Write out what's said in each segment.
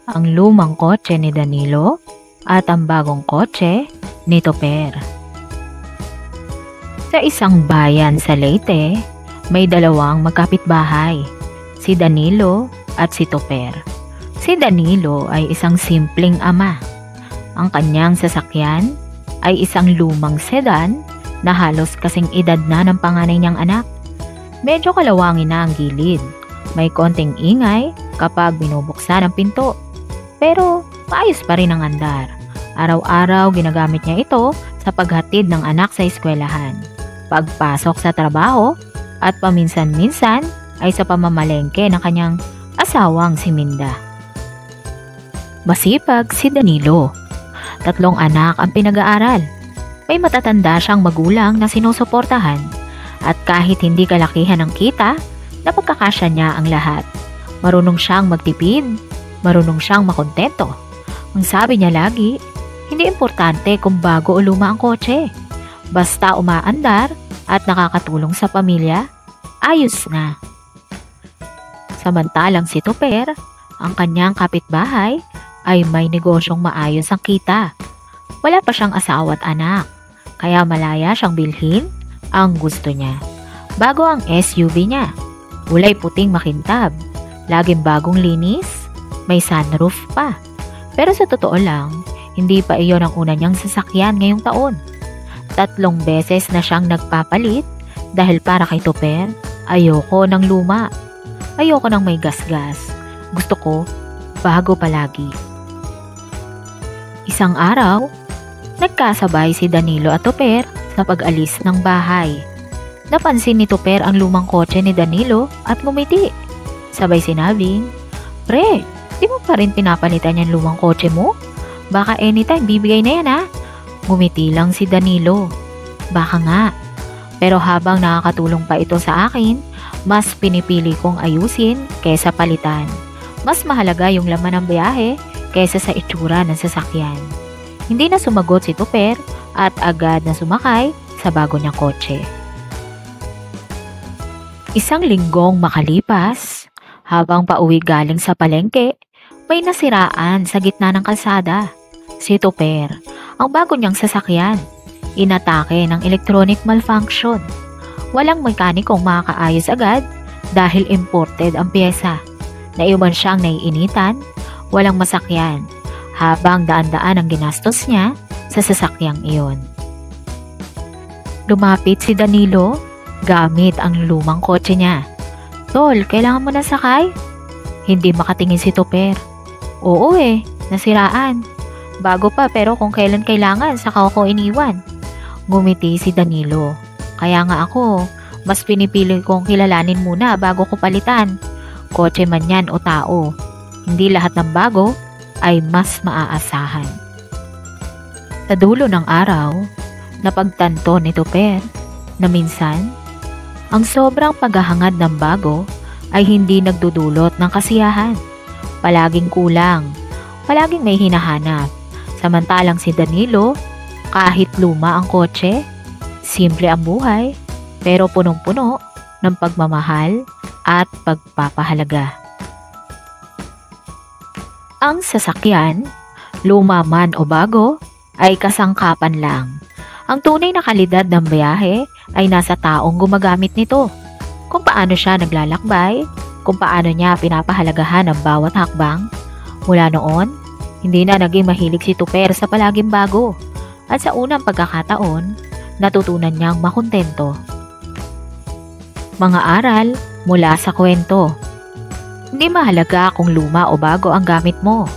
ang lumang kotse ni Danilo at ang bagong kotse ni Toper. Sa isang bayan sa Leyte, may dalawang magkapitbahay, si Danilo at si Toper. Si Danilo ay isang simpleng ama. Ang kanyang sasakyan ay isang lumang sedan na halos kasing edad na ng panganay niyang anak. Medyo kalawangin na ang gilid. May konting ingay kapag binubuksan ang pinto. Pero maayos pa rin ang andar. Araw-araw ginagamit niya ito sa paghatid ng anak sa eskwelahan, pagpasok sa trabaho, at paminsan-minsan ay sa pamamalengke ng kanyang asawang si Minda. Masipag si Danilo. 3 anak ang pinag-aaral. May matatanda siyang magulang na sinusuportahan at kahit hindi kalakihan ng kita, napagkakasya niya ang lahat. Marunong siyang magtipid, marunong siyang makontento. Ang sabi niya lagi, hindi importante kung bago o luma ang kotse. Basta umaandar at nakakatulong sa pamilya, ayos na. Samantalang si Toper, ang kanyang kapitbahay, ay may negosyong maayos ang kita. Wala pa siyang asawa at anak, kaya malaya siyang bilhin ang gusto niya. Bago ang SUV niya, kulay puting makintab, laging bagong linis, may sunroof pa. Pero sa totoo lang, hindi pa iyon ang una niyang sasakyan ngayong taon. 3 beses na siyang nagpapalit dahil para kay Toper, ayoko ng luma. Ayoko ng may gasgas. Gusto ko, bago palagi. Isang araw, nagkasabay si Danilo at Toper sa pag-alis ng bahay. Napansin ni Toper ang lumang kotse ni Danilo at ngumiti. Sabay sinabing, "Pre, di mo pa rin pinapalitan yung lumang kotse mo? Baka anytime bibigay na yan ha." Ngumiti lang si Danilo. Baka nga. Pero habang nakakatulong pa ito sa akin, mas pinipili kong ayusin kaysa palitan. Mas mahalaga yung laman ng biyahe kaysa sa itsura ng sasakyan. Hindi na sumagot si Toper at agad na sumakay sa bago niyang kotse. Isang linggong makalipas, habang pauwi galing sa palengke, may nasiraan sa gitna ng kalsada. Si Toper, ang bago niyang sasakyan, inatake ng electronic malfunction. Walang mekanikong makakaayos agad dahil imported ang pyesa. Naiwan siyang naiinitan, walang masakyan, habang daan-daan ang ginastos niya sa sasakyang iyon. Lumapit si Danilo gamit ang lumang kotse niya. "Tol, kailangan mo na sakay?" Hindi makatingin si Toper. "Oo nasiraan. Bago pa pero kung kailan kailangan saka ako iniwan." Ngumiti si Danilo. "Kaya nga ako, mas pinipili kong kilalanin muna bago ko palitan. Kotse man yan o tao. Hindi lahat ng bago ay mas maaasahan." Sa dulo ng araw, napagtanto ni Toper na minsan, ang sobrang paghahangad ng bago ay hindi nagdudulot ng kasiyahan. Palaging kulang, palaging may hinahanap. Samantalang si Danilo, kahit luma ang kotse, simple ang buhay, pero punong-puno ng pagmamahal at pagpapahalaga. Ang sasakyan, luma man o bago, ay kasangkapan lang. Ang tunay na kalidad ng biyahe ay nasa taong gumagamit nito. Kung paano siya naglalakbay, kung paano niya pinapahalagahan ang bawat hakbang. Mula noon, hindi na naging mahilig si Toper sa palaging bago. At sa unang pagkakataon, natutunan niyang makontento. Mga aral mula sa kwento. Hindi mahalaga kung luma o bago ang gamit mo.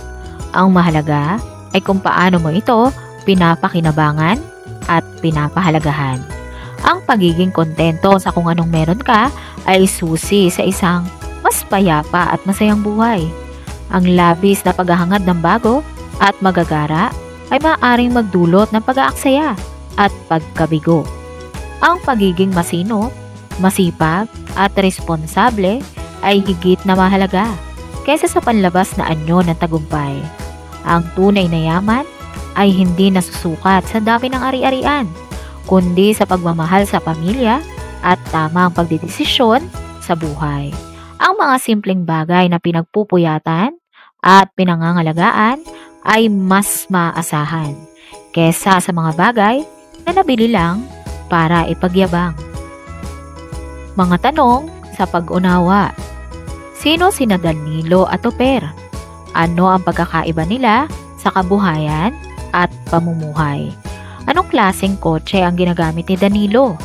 Ang mahalaga ay kung paano mo ito pinapakinabangan at pinapahalagahan. Ang pagiging kontento sa kung anong meron ka ay susi sa isang mas payapa at masayang buhay. Ang labis na paghahangad ng bago at magagara ay maaaring magdulot ng pag-aaksaya at pagkabigo. Ang pagiging masinop, masipag at responsable ay higit na mahalaga kaysa sa panlabas na anyo ng tagumpay. Ang tunay na yaman ay hindi nasusukat sa dami ng ari-arian, kundi sa pagmamahal sa pamilya at tamang pagdedesisyon sa buhay. Ang mga simpleng bagay na pinagpupuyatan at pinangangalagaan ay mas maasahan kesa sa mga bagay na nabili lang para ipagyabang. Mga tanong sa pag-unawa. Sino sina Danilo at Toper? Ano ang pagkakaiba nila sa kabuhayan at pamumuhay? Anong klaseng kotse ang ginagamit ni Danilo?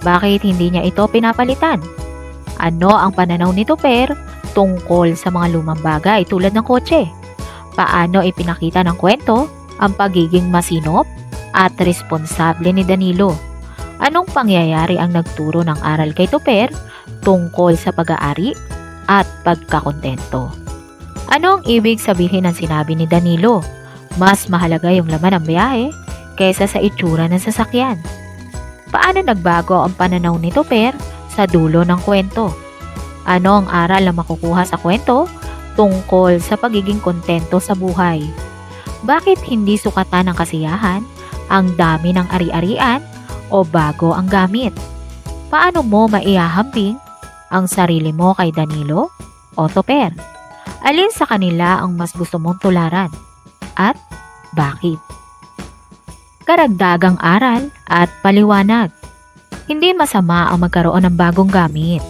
Bakit hindi niya ito pinapalitan? Ano ang pananaw ni Toper tungkol sa mga lumang bagay tulad ng kotse? Paano ipinakita ng kwento ang pagiging masinop at responsable ni Danilo? Anong pangyayari ang nagturo ng aral kay Toper tungkol sa pag-aari at pagkakontento? Ano ang ibig sabihin ng sinabi ni Danilo? Mas mahalaga yung laman ng biyahe kaysa sa itsura ng sasakyan. Paano nagbago ang pananaw ni Toper sa dulo ng kwento? Ano ang aral na makukuha sa kwento tungkol sa pagiging kontento sa buhay? Bakit hindi sukatan ng kasiyahan ang dami ng ari-arian o bago ang gamit? Paano mo maihahambing ang sarili mo kay Danilo o Toper? Alin sa kanila ang mas gusto mong tularan? At bakit? Karagdagang aral at paliwanag. Hindi masama ang magkaroon ng bagong gamit.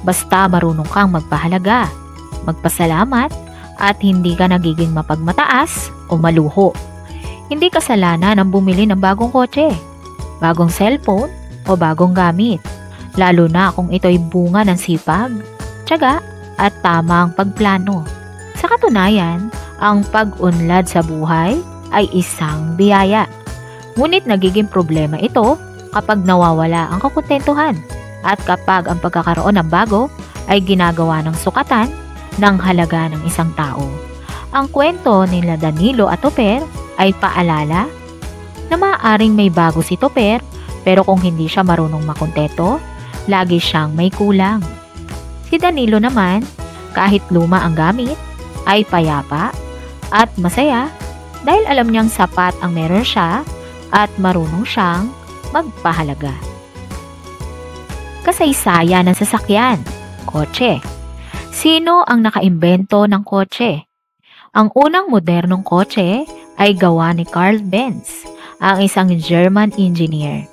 Basta marunong kang magpahalaga, magpasalamat, at hindi ka nagiging mapagmataas o maluho. Hindi kasalanan ang bumili ng bagong kotse, bagong cellphone, o bagong gamit. Lalo na kung ito'y bunga ng sipag, tiyaga, at tamang pagplano. Sa katunayan, ang pag-unlad sa buhay ay isang biyaya. Ngunit nagiging problema ito kapag nawawala ang kakontentuhan at kapag ang pagkakaroon ng bago ay ginagawa ng sukatan ng halaga ng isang tao. Ang kwento nila Danilo at Toper ay paalala na maaaring may bago si Toper pero kung hindi siya marunong makontento, lagi siyang may kulang. Si Danilo naman, kahit luma ang gamit, ay payapa at masaya dahil alam niyang sapat ang meron siya at marunong siyang magpahalaga. Kasaysayan ng sasakyan, kotse. Sino ang nakaimbento ng kotse? Ang unang modernong kotse ay gawa ni Carl Benz, ang isang German engineer.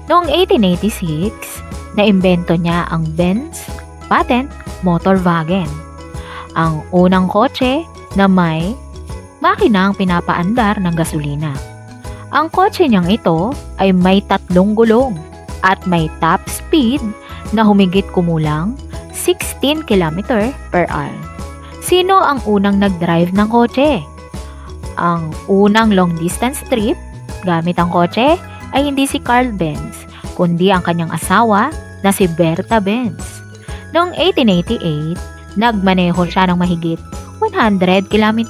Noong 1886, naimbento niya ang Benz Patent Motorwagen, ang unang kotse na may makinang pinapaandar ng gasolina. Ang kotse niyang ito ay may 3 gulong at may top speed na humigit kumulang 16 km per hour. Sino ang unang nag-drive ng kotse? Ang unang long distance trip gamit ang kotse ay hindi si Carl Benz, kundi ang kanyang asawa na si Bertha Benz. Noong 1888, nagmaneho siya ng mahigit 100 km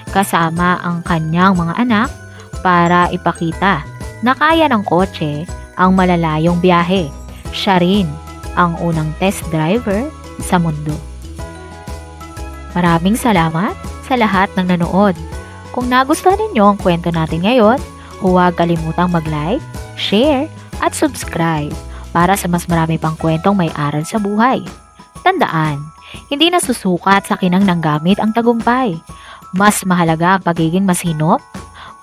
kasama ang kanyang mga anak para ipakita na kaya ng kotse ang malalayong biyahe. Siya rin ang unang test driver sa mundo. Maraming salamat sa lahat ng nanood. Kung nagustuhan ninyo ang kwento natin ngayon, huwag kalimutang mag-like, share, at subscribe para sa mas marami pang kwentong may aral sa buhay. Tandaan, hindi nasusukat sa kinang ng gamit ang tagumpay. Mas mahalaga ang pagiging masinop,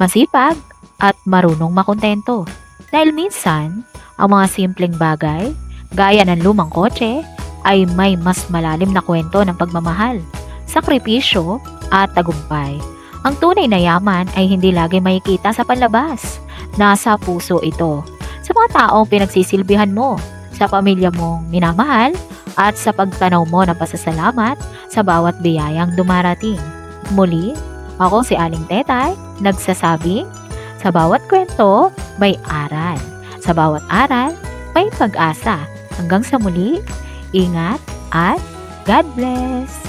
masipag, at marunong makontento. Dahil minsan, ang mga simpleng bagay, gaya ng lumang kotse, ay may mas malalim na kwento ng pagmamahal, sakripisyo, at tagumpay. Ang tunay na yaman ay hindi lagi makikita sa panlabas. Nasa puso ito. Sa mga taong pinagsisilbihan mo, sa pamilya mong minamahal, at sa pagtanaw mo ng pasasalamat sa bawat biyayang dumarating. Muli, ako si Aling Tetay, nagsasabing, sa bawat kwento, may aral. Sa bawat aral, may pag-asa. Hanggang sa muli, ingat at God bless!